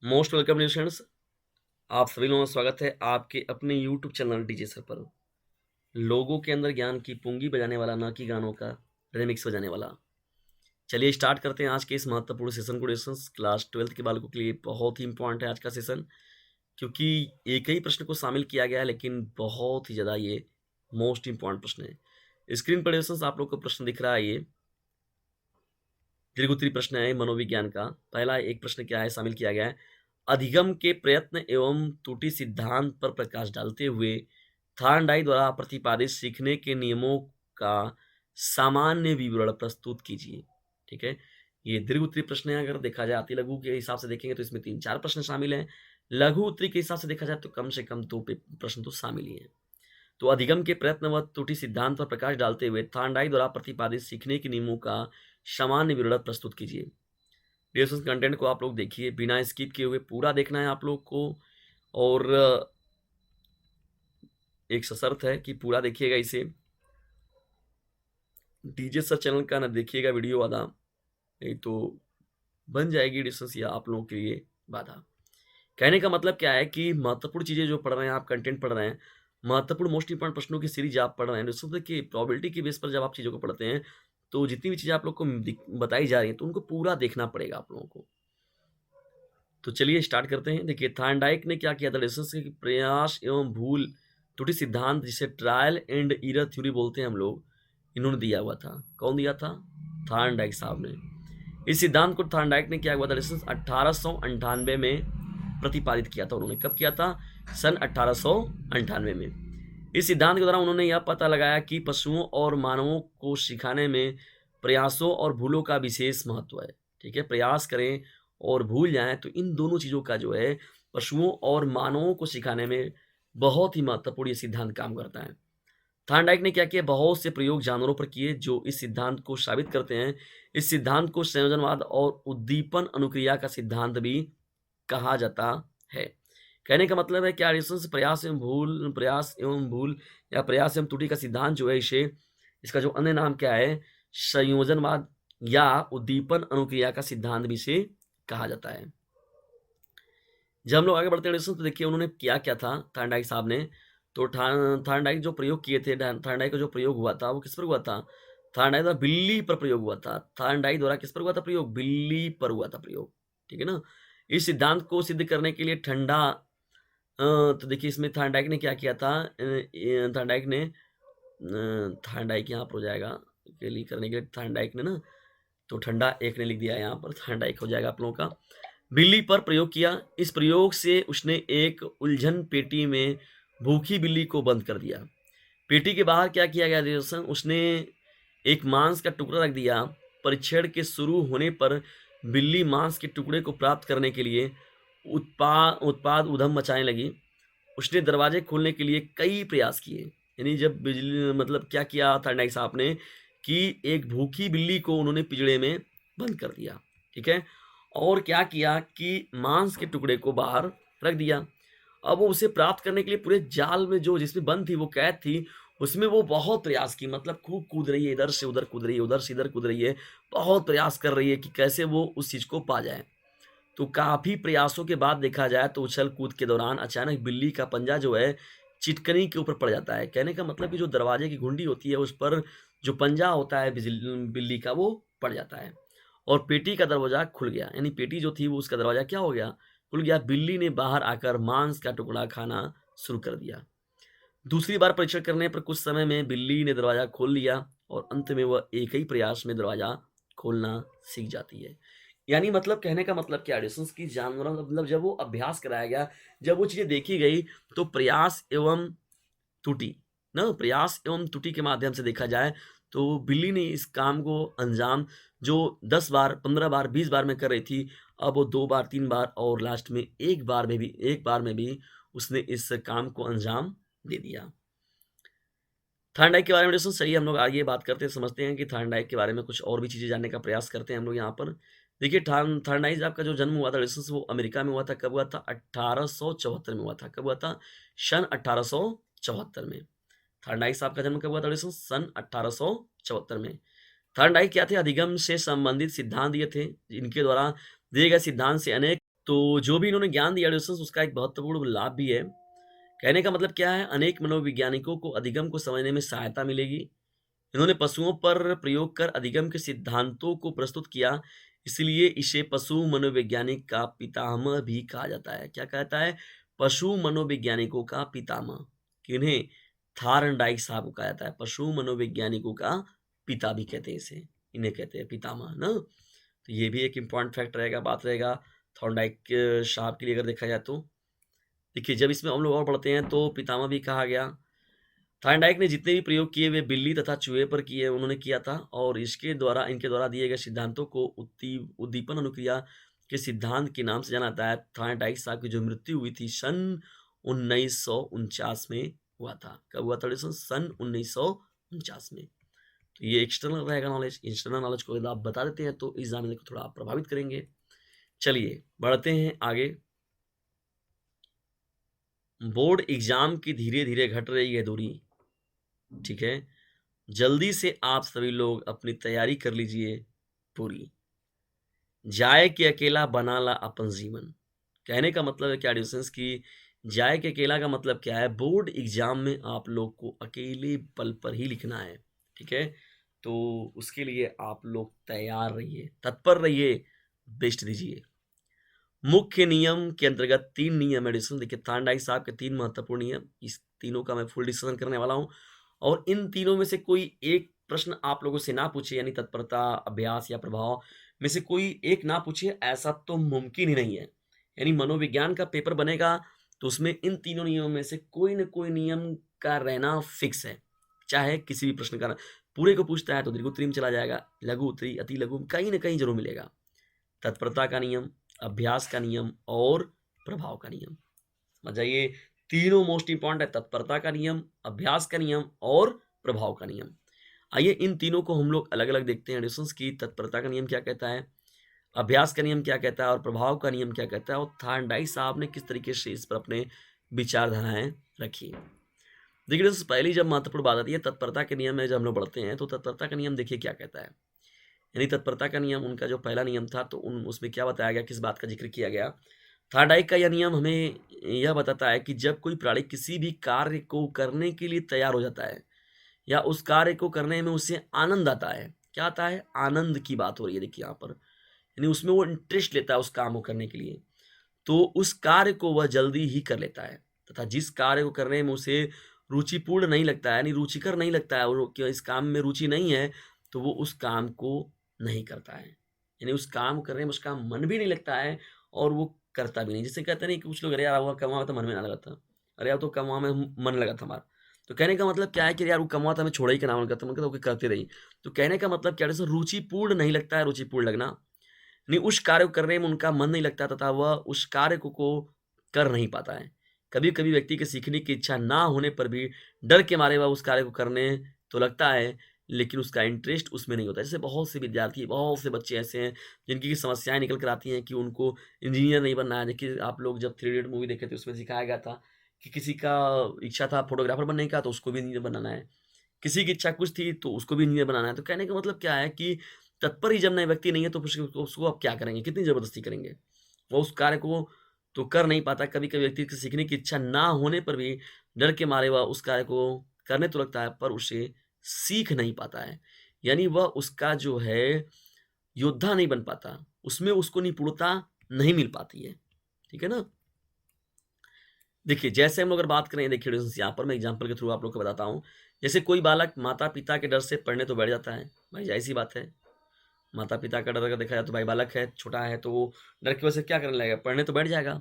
Most welcome students. आप सभी लोगों का स्वागत है आपके अपने यूट्यूब चैनल डीजे सर पर। लोगों के अंदर ज्ञान की पूंगी बजाने वाला, ना कि गानों का रिमिक्स बजाने वाला। चलिए स्टार्ट करते हैं आज के इस महत्वपूर्ण सेशन को। डिस्टेंस क्लास 12th के बालकों के लिए बहुत ही इंपॉर्टेंट है आज का सेशन, क्योंकि एक ही प्रश्न को शामिल किया गया है, लेकिन बहुत ही ज़्यादा ये मोस्ट इंपॉर्टेंट प्रश्न है। स्क्रीन पर डिस्टेंस आप लोग को प्रश्न दिख रहा है, ये दीर्घोत्तरी प्रश्न है मनोविज्ञान का। पहला एक प्रश्न क्या है शामिल किया गया है, अधिगम के प्रयत्न एवं त्रुटि सिद्धांत पर प्रकाश डालते हुए थॉर्नडाइक द्वारा प्रतिपादित सीखने के नियमों का सामान्य विवरण प्रस्तुत कीजिए। ठीक है, ये दीर्घ उत्तरी प्रश्न है। अगर देखा जाए अति लघु के हिसाब से देखेंगे तो इसमें 3-4 प्रश्न शामिल हैं। लघु उत्तरी के हिसाब से देखा जाए तो कम से कम 2 प्रश्न तो शामिल ही हैं। तो अधिगम के प्रयत्न व त्रुटि सिद्धांत पर प्रकाश डालते हुए थॉर्नडाइक द्वारा प्रतिपादित सीखने के नियमों का सामान्य विवरण प्रस्तुत कीजिए। डिस्कशन कंटेंट को आप लोग देखिए, बिना स्किप किए हुए पूरा देखना है आप लोग को। और एक सशर्त है कि पूरा देखिएगा इसे। डीजे सर चैनल का ना देखिएगा वीडियो आधा, नहीं तो बन जाएगी डिस्टेंस या आप लोगों के लिए बाधा। कहने का मतलब क्या है कि महत्वपूर्ण चीजें जो पढ़ रहे हैं आप, कंटेंट पढ़ रहे हैं, महत्वपूर्ण मोस्ट इंपॉर्टेंट प्रश्नों की सीरीज आप पढ़ रहे हैं, डिस्टेंस की प्रोबेबिलिटी की बेस पर जब आप चीजों को पढ़ते हैं तो जितनी भी चीजें आप लोग को बताई जा रही हैं तो उनको पूरा देखना पड़ेगा आप लोगों को। तो चलिए स्टार्ट करते हैं। देखिए थॉर्नडाइक ने क्या किया था, डिस्टेंस के प्रयास एवं भूल त्रुटि सिद्धांत, जिसे ट्रायल एंड एरर थ्योरी बोलते हैं हम लोग, इन्होंने दिया हुआ था। कौन दिया था? थॉर्नडाइक साहब ने। इस सिद्धांत को थॉर्नडाइक ने क्या हुआ था, डिस्टेंस 1898 में प्रतिपादित किया था। उन्होंने कब किया था? सन 1898 में। इस सिद्धांत के द्वारा उन्होंने यह पता लगाया कि पशुओं और मानवों को सिखाने में प्रयासों और भूलों का विशेष महत्व है। ठीक है, प्रयास करें और भूल जाएं तो इन दोनों चीज़ों का जो है पशुओं और मानवों को सिखाने में बहुत ही महत्वपूर्ण ये सिद्धांत काम करता है। थॉर्नडाइक ने क्या किया, बहुत से प्रयोग जानवरों पर किए जो इस सिद्धांत को साबित करते हैं। इस सिद्धांत को संयोजनवाद और उद्दीपन अनुक्रिया का सिद्धांत भी कहा जाता है। कहने का मतलब है क्या, रेशंस प्रयास एवं भूल या प्रयास एवं त्रुटि का सिद्धांत जो है, इसे इसका जो अन्य नाम क्या है, संयोजनवाद या उद्दीपन अनुक्रिया का सिद्धांत भी इसे कहा जाता है। जब हम लोग आगे बढ़ते हैं रेशंस तो देखिए उन्होंने किया क्या था थॉर्नडाइक साहब ने। तो थॉर्नडाइक जो प्रयोग किए थे, थॉर्नडाइक का जो प्रयोग हुआ था वो किस पर हुआ था? थॉर्नडाइक द्वारा बिल्ली पर प्रयोग हुआ था। थॉर्नडाइक द्वारा किस पर हुआ था प्रयोग? बिल्ली पर हुआ था प्रयोग। ठीक है ना। इस सिद्धांत को सिद्ध करने के लिए तो देखिए इसमें थॉर्नडाइक ने क्या किया था, थॉर्नडाइक ने थॉर्नडाइक यहाँ पर हो जाएगा के लिए करने के लिए थॉर्नडाइक ने ना, तो ठंडा एक ने लिख दिया यहाँ पर, थॉर्नडाइक हो जाएगा आप लोगों का। बिल्ली पर प्रयोग किया। इस प्रयोग से उसने एक उलझन पेटी में भूखी बिल्ली को बंद कर दिया। पेटी के बाहर क्या किया गया रिलेशन, उसने एक मांस का टुकड़ा रख दिया। परीक्षण के शुरू होने पर बिल्ली मांस के टुकड़े को प्राप्त करने के लिए उत्पाद उधम मचाने लगी। उसने दरवाजे खोलने के लिए कई प्रयास किए। यानी जब बिजली मतलब क्या किया था नाइक साहब ने कि एक भूखी बिल्ली को उन्होंने पिंजड़े में बंद कर दिया। ठीक है, और क्या किया कि मांस के टुकड़े को बाहर रख दिया। अब वो उसे प्राप्त करने के लिए पूरे जाल में जो जिसमें बंद थी, वो कैद थी, उसमें वो बहुत प्रयास की, मतलब खूब कूद रही है, इधर से उधर कूद रही है, उधर से इधर कूद रही है, बहुत प्रयास कर रही है कि कैसे वो उस चीज को पा जाए। तो काफी प्रयासों के बाद देखा जाए तो उछल कूद के दौरान अचानक बिल्ली का पंजा जो है चिटकनी के ऊपर पड़ जाता है। कहने का मतलब कि जो दरवाजे की घुंडी होती है उस पर जो पंजा होता है बिल्ली का, वो पड़ जाता है और पेटी का दरवाजा खुल गया। यानी पेटी जो थी वो उसका दरवाजा क्या हो गया, खुल गया। बिल्ली ने बाहर आकर मांस का टुकड़ा खाना शुरू कर दिया। दूसरी बार परीक्षण करने पर कुछ समय में बिल्ली ने दरवाजा खोल लिया और अंत में वह एक ही प्रयास में दरवाजा खोलना सीख जाती है। यानी मतलब कहने का मतलब क्या, एडिशंस की जानवरों का मतलब जब वो अभ्यास कराया गया, जब वो चीजें देखी गई, तो प्रयास एवं त्रुटि ना, प्रयास एवं त्रुटि के माध्यम से देखा जाए तो बिल्ली ने इस काम को अंजाम जो 10 बार 15 बार 20 बार में कर रही थी, अब वो 2 बार 3 बार और लास्ट में एक बार में भी उसने इस काम को अंजाम दे दिया। थॉर्नडाइक के बारे में दोस्तों सही, हम लोग आगे बात करते हैं, समझते हैं कि थॉर्नडाइक के बारे में कुछ और भी चीज़ें जानने का प्रयास करते हैं हम लोग यहाँ पर। देखिए थॉर्नडाइक आपका जो जन्म हुआ था दोस्तों वो अमेरिका में हुआ था। कब हुआ था? 1874 में हुआ था। कब हुआ था? सन 1874 में। थॉर्नडाइक साहब का जन्म कब हुआ था दोस्तों? सन 1874 में। थॉर्नडाइक क्या थे? अधिगम से संबंधित सिद्धांत दिए थे, इनके द्वारा दिए गए सिद्धांत से अनेक तो जो भी इन्होंने ज्ञान दिया एडिसन्स, उसका एक महत्वपूर्ण लाभ भी है। कहने का मतलब क्या है? अनेक मनोवैज्ञानिकों को अधिगम को समझने में सहायता मिलेगी। इन्होंने पशुओं पर प्रयोग कर अधिगम के सिद्धांतों को प्रस्तुत किया, इसलिए इसे पशु मनोवैज्ञानिक का पितामह भी कहा जाता है। क्या कहता है? पशु मनोवैज्ञानिकों का पितामह। किन्हें? थार्नडाइक साहब को कहा जाता है पशु मनोवैज्ञानिकों का पिता भी कहते हैं इसे, इन्हें कहते हैं पितामह ना। तो ये भी एक इम्पॉर्टेंट फैक्ट रहेगा, बात रहेगा थॉर्नडाइक साहब के लिए अगर देखा जाए तो। देखिए, जब इसमें हम लोग और पढ़ते हैं तो पितामह भी कहा गया। थार्नडाइक ने जितने भी प्रयोग किए वे बिल्ली तथा चूहे पर किए उन्होंने किया था, और इनके द्वारा दिए गए सिद्धांतों को उद्दीपन अनुक्रिया के सिद्धांत के नाम से जाना जाता है। थार्नडाइक साहब की जो मृत्यु हुई थी सन 1949 में हुआ था। कब हुआ था? सन 1949 में। तो ये एक्सटर्नल रहेगा नॉलेज। इंटरनल नॉलेज को यदि आप बता देते हैं तो एग्जामिनर को थोड़ा आप प्रभावित करेंगे। चलिए बढ़ते हैं आगे। बोर्ड एग्जाम की धीरे धीरे घट रही है दूरी, ठीक है। जल्दी से आप सभी लोग अपनी तैयारी कर लीजिए पूरी। जाए कि अकेला बना ला अपन जीवन। कहने का मतलब है क्या डिस्टेंस की? जाए कि अकेला का मतलब क्या है? बोर्ड एग्जाम में आप लोग को अकेले पल पर ही लिखना है, ठीक है। तो उसके लिए आप लोग तैयार रहिए, तत्पर रहिए, बेस्ट दीजिए। मुख्य नियम के अंतर्गत 3 नियम एडिशन। देखिए, थार्नडाइक साहब के 3 महत्वपूर्ण नियम, इस तीनों का मैं फुल डिस्कशन करने वाला हूं, और इन तीनों में से कोई एक प्रश्न आप लोगों से ना पूछे, यानी तत्परता, अभ्यास या प्रभाव में से कोई एक ना पूछे, ऐसा तो मुमकिन ही नहीं है। यानी मनोविज्ञान का पेपर बनेगा तो उसमें इन तीनों नियमों में से कोई न कोई नियम का रहना फिक्स है। चाहे किसी भी प्रश्न का पूरे को पूछता है तो दीर्घ उत्तरी में चला जाएगा, लघु उत्तरी, अति लघु, कहीं ना कहीं जरूर मिलेगा। तत्परता का नियम, अभ्यास का नियम और प्रभाव का नियम। समझ जाइए, तीनों मोस्ट इंपॉर्टेंट है। तत्परता का नियम, अभ्यास का नियम और प्रभाव का नियम। आइए इन तीनों को हम लोग अलग अलग देखते हैं एडिशंस की। तत्परता का नियम क्या कहता है, अभ्यास का नियम क्या कहता है और प्रभाव का नियम क्या कहता है, और थार्नडाइक साहब ने किस तरीके से इस पर अपने विचारधाराएं रखी। देखिए, पहली जब महत्वपूर्ण बात आती है तत्परता के नियम में, जब हम लोग बढ़ते हैं तो तत्परता का नियम देखिए क्या कहता है। यानी तत्परता का नियम, उनका जो पहला नियम था, तो उसमें क्या बताया गया, किस बात का जिक्र किया गया। थार्नडाइक का यह नियम हमें यह बताता है कि जब कोई प्राणी किसी भी कार्य को करने के लिए तैयार हो जाता है या उस कार्य को करने में उसे आनंद आता है, क्या आता है? आनंद की बात हो रही है देखिए यहाँ पर, यानी उसमें वो इंटरेस्ट लेता है उस काम को करने के लिए, तो उस कार्य को वह जल्दी ही कर लेता है। तथा जिस कार्य को करने में उसे रुचिपूर्ण नहीं लगता है, यानी रुचिकर नहीं लगता है, और इस काम में रुचि नहीं है, तो वो उस काम को नहीं करता है। यानी उस काम करने में उसका मन भी नहीं लगता है और वो करता भी नहीं। जिससे कहते नहीं कि कुछ लोग, अरे यार वो कमा तो मन में ना लगा था, अरे यार तो कमा में मन लगा था हमारा। तो कहने का मतलब क्या है कि यार वो कमा था, हमें छोड़ा ही, के नाम करता, मतलब वो करते रही। तो कहने का मतलब क्या है? रुचिपूर्ण नहीं लगता है, रुचिपूर्ण लगना, नहीं, उस कार्य को करने में उनका मन नहीं लगता तथा वह उस कार्य को कर नहीं पाता है। कभी-कभी व्यक्ति के सीखने की इच्छा ना होने पर भी डर के मारे वह उस कार्य को करने तो लगता है, लेकिन उसका इंटरेस्ट उसमें नहीं होता है। जैसे बहुत से विद्यार्थी, बहुत से बच्चे ऐसे हैं जिनकी समस्याएँ निकल कर आती हैं कि उनको इंजीनियर नहीं बनना है। देखिए, आप लोग जब थ्री इडियट मूवी देखे थे, उसमें सिखाया गया था कि किसी का इच्छा था फोटोग्राफर बनने का, तो उसको भी इंजीनियर बनाना है। किसी की इच्छा कुछ थी तो उसको भी इंजीनियर बनाना है। तो कहने का मतलब क्या है कि तत्पर ही जब नए व्यक्ति नहीं है तो फिर उसको आप क्या करेंगे? कितनी ज़बरदस्ती करेंगे? वो उस कार्य को तो कर नहीं पाता। कभी-कभी व्यक्ति की सीखने की इच्छा ना होने पर भी डर के मारे वह उस कार्य को करने तो लगता है, पर उसे सीख नहीं पाता है। यानी वह उसका जो है योद्धा नहीं बन पाता, उसमें उसको निपुणता नहीं मिल पाती है। ठीक है ना? देखिए, जैसे हम लोग अगर बात करें, देखिए यहाँ पर मैं एग्ज़ाम्पल के थ्रू आप लोग को बताता हूँ। जैसे कोई बालक माता-पिता के डर से पढ़ने तो बैठ जाता है, भाई ज़ाहिर-सी बात है। माता-पिता का डर अगर देखा जाए तो भाई बालक है, छोटा है, तो वो डर की वजह से क्या करने लगेगा? पढ़ने तो बैठ जाएगा,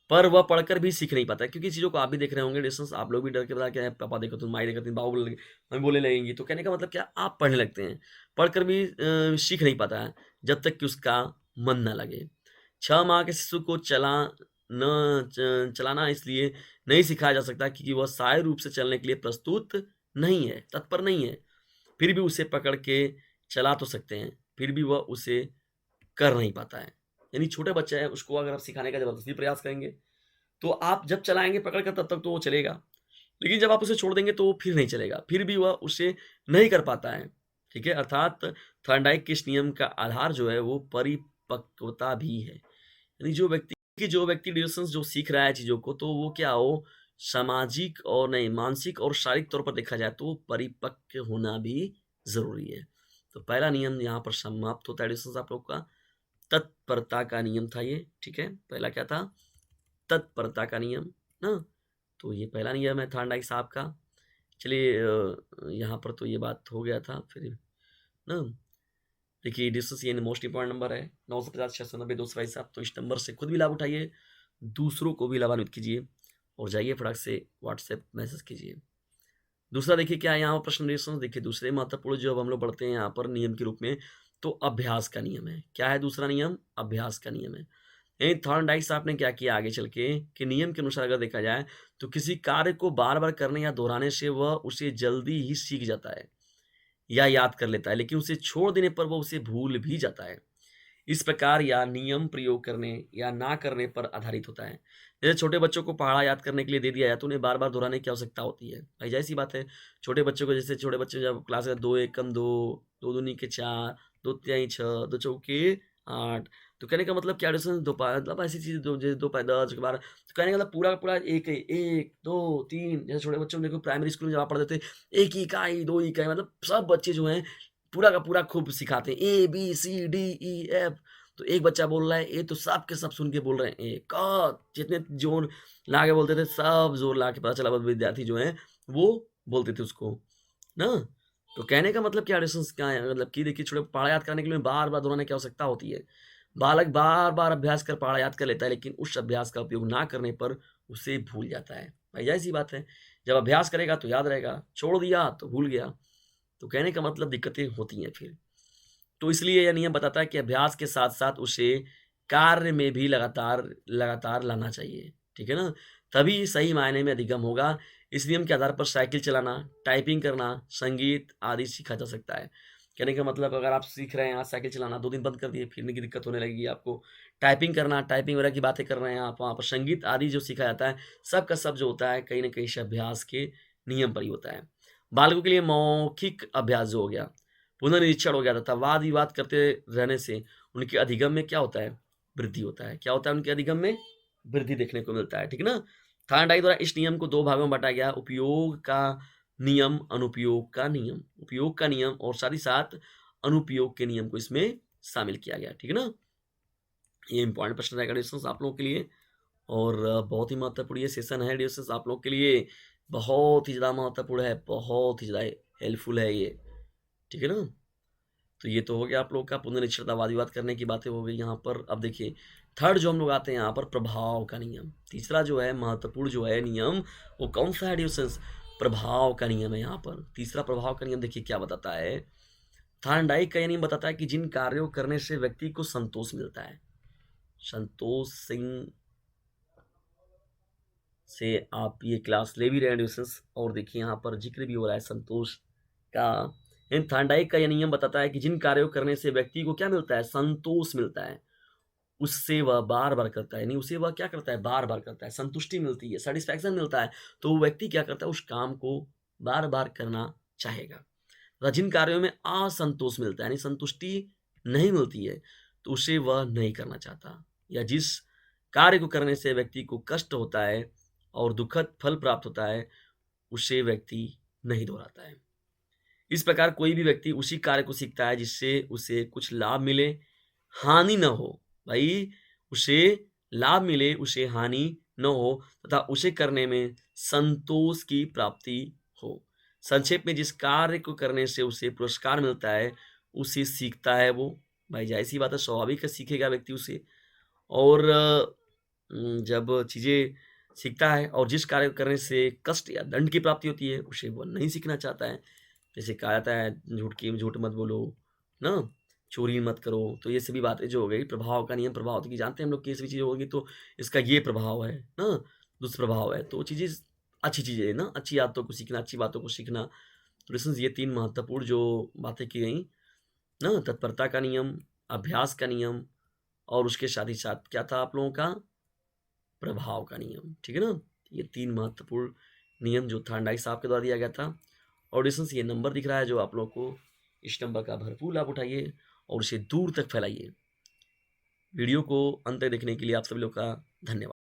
पर वह पढ़कर भी सीख नहीं पाता है, क्योंकि चीज़ों को आप भी देख रहे होंगे डिस्टेंस, आप लोग भी डर के बता क्या है, पापा देखो तुम, माई देखो तुम, बाबू बोलने लगे, मम्मी बोलने लगेंगी। तो कहने का मतलब क्या? आप पढ़ने लगते हैं, पढ़कर भी सीख नहीं पाता है, जब तक कि उसका मन ना लगे। 6 माह के शिशु को चलाना इसलिए नहीं सिखाया जा सकता क्योंकि वह सहायक रूप से चलने के लिए प्रस्तुत नहीं है, तत्पर नहीं है। फिर भी उसे पकड़ के चला तो सकते हैं, फिर भी वह उसे कर नहीं पाता है। यानी छोटे बच्चा है, उसको अगर आप सिखाने का ज़बरदस्ती प्रयास करेंगे, तो आप जब चलाएँगे पकड़ कर तब तक तो वो चलेगा। लेकिन जब आप उसे छोड़ देंगे तो वो फिर नहीं चलेगा, फिर भी वह उसे नहीं कर पाता है। ठीक है? अर्थात थॉर्नडाइक के इस नियम का आधार जो है वो परिपक्वता भी है। यानी जो व्यक्ति कि जो व्यक्ति डिस्टेंस जो सीख रहा है चीज़ों को, तो वो क्या हो, सामाजिक और नहीं, मानसिक और शारीरिक तौर पर देखा जाए तो परिपक्व होना भी ज़रूरी है। तो पहला नियम यहाँ पर समाप्त होता है डिस्टेंस आप लोग का। तत्परता का नियम था ये, ठीक है? पहला क्या था? तत्परता का नियम, ना? तो ये पहला नियम है थॉर्नडाइक साहब का। चलिए यहाँ पर तो ये बात हो गया था फिर, ना? देखिए डिस्टेंस ये मोस्ट इंपॉर्टेंट नंबर है, 950 690 222 साहब। तो इस नंबर से खुद भी लाभ उठाइए, दूसरों को भी लाभान्वित कीजिए और जाइए फटाक से व्हाट्सएप मैसेज कीजिए। दूसरा देखिए क्या है यहाँ पर प्रश्न डिस्टेंस, देखिए दूसरे महत्वपूर्ण जो अब हम लोग बढ़ते हैं यहाँ पर नियम के रूप में, तो अभ्यास का नियम है। क्या है दूसरा नियम? अभ्यास का नियम है। यानी थॉर्नडाइक साहब ने क्या किया आगे चल के कि नियम के अनुसार अगर देखा जाए तो किसी कार्य को बार बार करने या दोहराने से वह उसे जल्दी ही सीख जाता है या याद कर लेता है, लेकिन उसे छोड़ देने पर वह उसे भूल भी जाता है। इस प्रकार या नियम प्रयोग करने या ना करने पर आधारित होता है। जैसे छोटे बच्चों को पहाड़ा याद करने के लिए दे दिया जाए तो उन्हें बार बार दोहराने की आवश्यकता होती है। भाई जाहिर सी बात है, छोटे बच्चों को, जैसे छोटे बच्चे जब क्लास में 2 एकम 2, 2 दूनी के 4, 2 तिहाई 6, 2 चौके 8, तो कहने का मतलब क्या डिस्टेंस, दो मतलब ऐसी चीज़, दो जैसे 2 पाई 10 के 12, तो कहने का मतलब पूरा का पूरा एक है, 1 2 3। जैसे छोटे बच्चों को देखो प्राइमरी स्कूल में जब आप पढ़ते थे, 1 इकाई 2 इकाई, मतलब सब बच्चे जो हैं पूरा का पूरा खूब सिखाते हैं, A B C D E F. तो एक बच्चा बोल रहा है ए, तो सब के सब सुन के बोल रहे हैं ए, क, जितने जोर ला के बोलते थे सब जोर ला के, पता चला विद्यार्थी जो हैं वो बोलते थे उसको, ना? तो कहने का मतलब क्या डिस्टेंस क्या है, मतलब कि देखिए छोटे पहाड़ा याद करने के लिए बार बार दोहराने की आवश्यकता होती है। बालक बार बार अभ्यास कर पहाड़ा याद कर लेता है, लेकिन उस अभ्यास का उपयोग ना करने पर उसे भूल जाता है। भाई जाहिर सी बात है, जब अभ्यास करेगा तो याद रहेगा, छोड़ दिया तो भूल गया। तो कहने का मतलब दिक्कतें होती हैं फिर। तो इसलिए यह नियम बताता है कि अभ्यास के साथ-साथ उसे कार्य में भी लगातार लगातार लाना चाहिए, ठीक है ना? तभी सही मायने में अधिगम होगा। इस नियम के आधार पर साइकिल चलाना, टाइपिंग करना, संगीत आदि सीखा जा सकता है। कहने का मतलब अगर आप सीख रहे हैं आज साइकिल चलाना, 2 दिन बंद कर दिए, फिरने की दिक्कत होने लगेगी आपको। टाइपिंग करना, टाइपिंग वगैरह की बातें कर रहे हैं आप, वहाँ पर संगीत आदि जो सीखा जाता है, सब का सब जो होता है कहीं न कहीं से अभ्यास के नियम पर ही होता है। बालकों के लिए मौखिक अभ्यास जो हो गया, पुनर्निरीक्षण हो गया तथा वाद-विवाद करते रहने से उनके अधिगम में क्या होता है? वृद्धि होता है। क्या होता है उनके अधिगम में? वृद्धि देखने को मिलता है, ठीक है ना? थार्नडाइक द्वारा इस नियम को 2 भागों में बाँटा गया, उपयोग का नियम, अनुपयोग का नियम। उपयोग का नियम और साथ ही साथ अनुपयोग के नियम को इसमें शामिल किया गया, ठीक है ना? ये इम्पोर्टेंट प्रश्न रहेगा डिस्कस आप लोगों के लिए और बहुत ही महत्वपूर्ण ये सेशन है डिस्कस आप लोगों के लिए, बहुत ही ज़्यादा महत्वपूर्ण है, बहुत ही ज़्यादा हेल्पफुल है ये, ठीक है ना? तो ये तो हो गया आप लोग का पुनरीक्षणता वाद-विवाद करने की बातें हो गई यहाँ पर। अब देखिए थर्ड जो हम लोग आते हैं यहाँ पर प्रभाव का नियम। तीसरा जो है महत्वपूर्ण जो है नियम, वो कौन-सा है डिस्टेंस? प्रभाव का नियम है यहाँ पर। तीसरा प्रभाव का नियम देखिए क्या बताता है? थॉर्नडाइक का ये नियम बताता है कि जिन कार्यों करने से व्यक्ति को संतोष मिलता है, संतोष सिंह से आप ये क्लास ले भी रहे हैं डिस्टेंस, और देखिए यहाँ पर ज़िक्र भी हो रहा है संतोष का। इन थॉर्नडाइक का ये नियम बताता है कि जिन कार्यों करने से व्यक्ति को क्या मिलता है? संतोष मिलता है। उससे वह बार-बार करता है, यानी उसे वह क्या करता है? बार-बार करता है, संतुष्टि मिलती है, सैटिस्फैक्शन मिलता है, तो वो व्यक्ति क्या करता है? उस काम को बार-बार करना चाहेगा। तथा जिन कार्यों में असंतोष मिलता है, यानी संतुष्टि नहीं मिलती है, तो उसे वह नहीं करना चाहता, या जिस कार्य को करने से व्यक्ति को कष्ट होता है और दुखद फल प्राप्त होता है, उसे व्यक्ति नहीं दोहराता है। इस प्रकार कोई भी व्यक्ति उसी कार्य को सीखता है जिससे उसे कुछ लाभ मिले, हानि ना हो। भाई उसे लाभ मिले, उसे हानि न हो तथा उसे करने में संतोष की प्राप्ति हो। संक्षेप में जिस कार्य को करने से उसे पुरस्कार मिलता है, उसे सीखता है वो। भाई ज़ाहिर-सी बात है स्वाभाविक है सीखेगा व्यक्ति उसे। और जब चीज़ें सीखता है और जिस कार्य को करने से कष्ट या दंड की प्राप्ति होती है, उसे वो नहीं सीखना चाहता है। जैसे कहा जाता है झूठ मत बोलो, ना? चोरी मत करो, तो ये सभी बातें जो हो गई प्रभाव का नियम, प्रभाव तो कि जानते हैं हम लोग कि ये सभी चीज़ें होगी तो इसका ये प्रभाव है, ना? दुष्प्रभाव है। तो चीज़ें अच्छी चीज़ें हैं ना, अच्छी आदतों को सीखना, अच्छी बातों को सीखना। तो लिसन्स ये 3 महत्वपूर्ण जो बातें की गई ना, तत्परता का नियम, अभ्यास का नियम और उसके साथ ही साथ क्या था आप लोगों का? प्रभाव का नियम, ठीक है ना? ये 3 महत्वपूर्ण नियम जो थॉर्नडाइक साहब के द्वारा दिया गया था। और डिस्टेंस ये नंबर दिख रहा है जो आप लोग को, इस नंबर का भरपूर लाभ उठाइए और इसे दूर तक फैलाइए। वीडियो को अंत तक देखने के लिए आप सभी लोग का धन्यवाद।